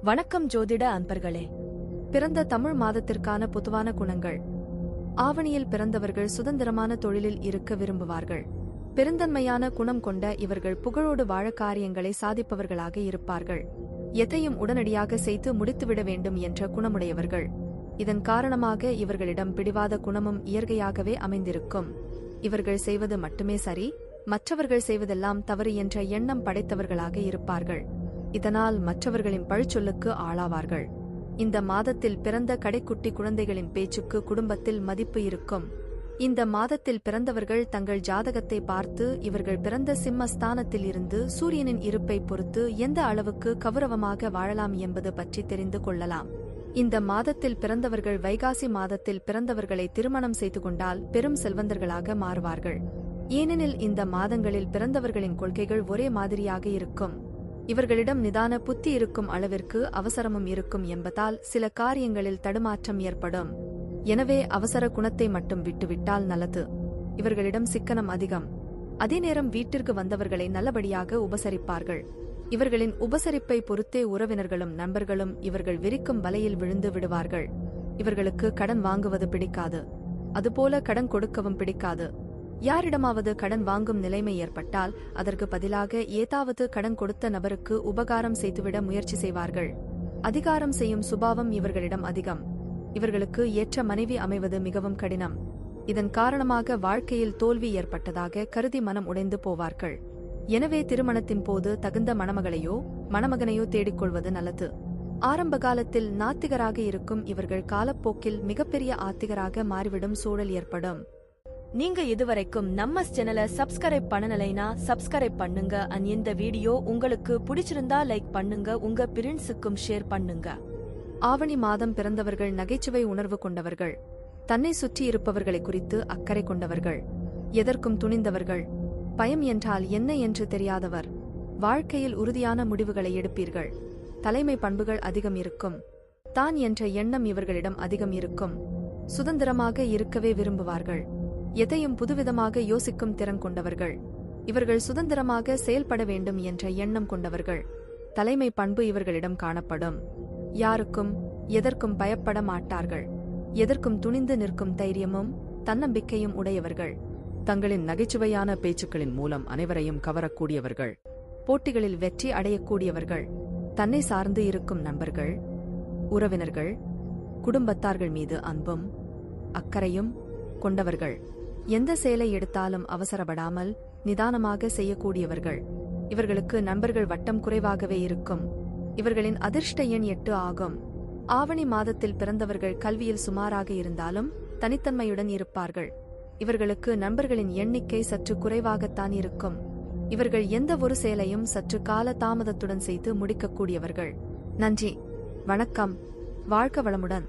வணக்கம் ஜோதிட அன்பர்களே. பிறந்த தமிழ் மாதத்திற்கான பொதுவான குணங்கள். ஆவணியில் பிறந்தவர்கள் சுதந்திரமான தொழிலில் இருக்க விரும்புவார்கள். பெருந்தன்மையான குணம் கொண்ட இவர்கள் புகழோடு வாழ காரியங்களை சாதிப்பவர்களாக இருப்பார்கள். எதையும் உடனடியாக செய்து முடித்துவிட வேண்டும் என்ற குணமுடையவர்கள். இதன் காரணமாக இவர்களிடம் பிடிவாத குணமும் இயற்கையாகவே அமைந்திருக்கும். இவர்கள் செய்வது மட்டுமே சரி, மற்றவர்கள் செய்வதெல்லாம் தவறு என்ற எண்ணம் படைத்தவர்களாக இருப்பார்கள். இதனால் மற்றவர்களின் பழிச்சொல்லுக்கு ஆளாவார்கள். இந்த மாதத்தில் பிறந்த கடைக்குட்டி குழந்தைகளின் பேச்சுக்கு குடும்பத்தில் மதிப்பு இருக்கும். இந்த மாதத்தில் பிறந்தவர்கள் தங்கள் ஜாதகத்தை பார்த்து இவர்கள் பிறந்த சிம்மஸ்தானத்தில் இருந்து சூரியனின் இருப்பை பொறுத்து எந்த அளவுக்கு கௌரவமாக வாழலாம் என்பது பற்றி தெரிந்து கொள்ளலாம். இந்த மாதத்தில் பிறந்தவர்கள் வைகாசி மாதத்தில் பிறந்தவர்களை திருமணம் செய்து கொண்டால் பெரும் செல்வந்தர்களாக மாறுவார்கள். ஏனெனில் இந்த மாதங்களில் பிறந்தவர்களின் கொள்கைகள் ஒரே மாதிரியாக இருக்கும். இவர்களிடம் நிதான புத்தி இருக்கும் அளவிற்கு அவசரமும் இருக்கும் என்பதால் சில காரியங்களில் தடுமாற்றம் ஏற்படும். எனவே அவசர குணத்தை மட்டும் விட்டுவிட்டால் நல்லது. இவர்களிடம் சிக்கனம் அதிகம். அதே நேரம் வீட்டிற்கு வந்தவர்களை நல்லபடியாக உபசரிப்பார்கள். இவர்களின் உபசரிப்பை பொறுத்தே உறவினர்களும் நண்பர்களும் இவர்கள் விரிக்கும் வலையில் விழுந்து விடுவார்கள். இவர்களுக்கு கடன் வாங்குவது பிடிக்காது. அதுபோல கடன் கொடுக்கவும் பிடிக்காது. யாரிடமாவது கடன் வாங்கும் நிலைமை ஏற்பட்டால் அதற்கு பதிலாக ஏதாவது கடன் கொடுத்த நபருக்கு உபகாரம் செய்துவிட முயற்சி செய்வார்கள். அதிகாரம் செய்யும் சுபாவம் இவர்களிடம் அதிகம். இவர்களுக்கு ஏற்ற மனைவி அமைவது மிகவும் கடினம். இதன் காரணமாக வாழ்க்கையில் தோல்வி ஏற்பட்டதாக கருதி மனம் உடைந்து போவார்கள். எனவே திருமணத்தின் போது தகுந்த மணமகளையோ மணமகனையோ தேடிக்கொள்வது நல்லது. ஆரம்ப காலத்தில் நாத்திகராக இருக்கும் இவர்கள் காலப்போக்கில் மிகப்பெரிய ஆத்திகராக மாறிவிடும் சூழல் ஏற்படும். நீங்க இதுவரைக்கும் நம்ம சேனலை சப்ஸ்கிரைப் பண்ணலைனா சப்ஸ்கிரைப் பண்ணுங்க. இந்த வீடியோ உங்களுக்கு பிடிச்சிருந்தா லைக் பண்ணுங்க, உங்க பிரிண்ட்ஸுக்கும் ஷேர் பண்ணுங்க. ஆவணி மாதம் பிறந்தவர்கள் நகைச்சுவை உணர்வு கொண்டவர்கள். தன்னை சுற்றி இருப்பவர்களை குறித்து அக்கறை கொண்டவர்கள். எதற்கும் துணிந்தவர்கள். பயம் என்றால் என்ன என்று தெரியாதவர். வாழ்க்கையில் உறுதியான முடிவுகளை எடுப்பீர்கள். தலைமை பண்புகள் அதிகம் இருக்கும். தான் என்ற எண்ணம் இவர்களிடம் அதிகம் இருக்கும். சுதந்திரமாக இருக்கவே விரும்புவார்கள். எதையும் புதுவிதமாக யோசிக்கும் திறன் கொண்டவர்கள். இவர்கள் சுதந்திரமாக செயல்பட வேண்டும் என்ற எண்ணம் கொண்டவர்கள். தலைமை பண்பு இவர்களிடம் காணப்படும். யாருக்கும் எதற்கும் பயப்பட மாட்டார்கள். எதற்கும் துணிந்து நிற்கும் தைரியமும் தன்னம்பிக்கையும் உடையவர்கள். தங்களின் நகைச்சுவையான பேச்சுக்களின் மூலம் அனைவரையும் கவரக்கூடியவர்கள். போட்டிகளில் வெற்றி அடையக்கூடியவர்கள். தன்னை சார்ந்து இருக்கும் நண்பர்கள், உறவினர்கள், குடும்பத்தார்கள் மீது அன்பும் அக்கறையும் கொண்டவர்கள். எந்த செயலை எடுத்தாலும் அவசரப்படாமல் நிதானமாக செய்யக்கூடியவர்கள். இவர்களுக்கு நண்பர்கள் வட்டம் குறைவாகவே இருக்கும். இவர்களின் அதிர்ஷ்ட எண் 8 ஆகும். ஆவணி மாதத்தில் பிறந்தவர்கள் கல்வியில் சுமாராக இருந்தாலும் தனித்தன்மையுடன் இருப்பார்கள். இவர்களுக்கு நண்பர்களின் எண்ணிக்கை சற்று குறைவாகத்தான் இருக்கும். இவர்கள் எந்த ஒரு செயலையும் சற்று கால தாமதத்துடன் செய்து முடிக்கக்கூடியவர்கள். நன்றி, வணக்கம், வாழ்க வளமுடன்.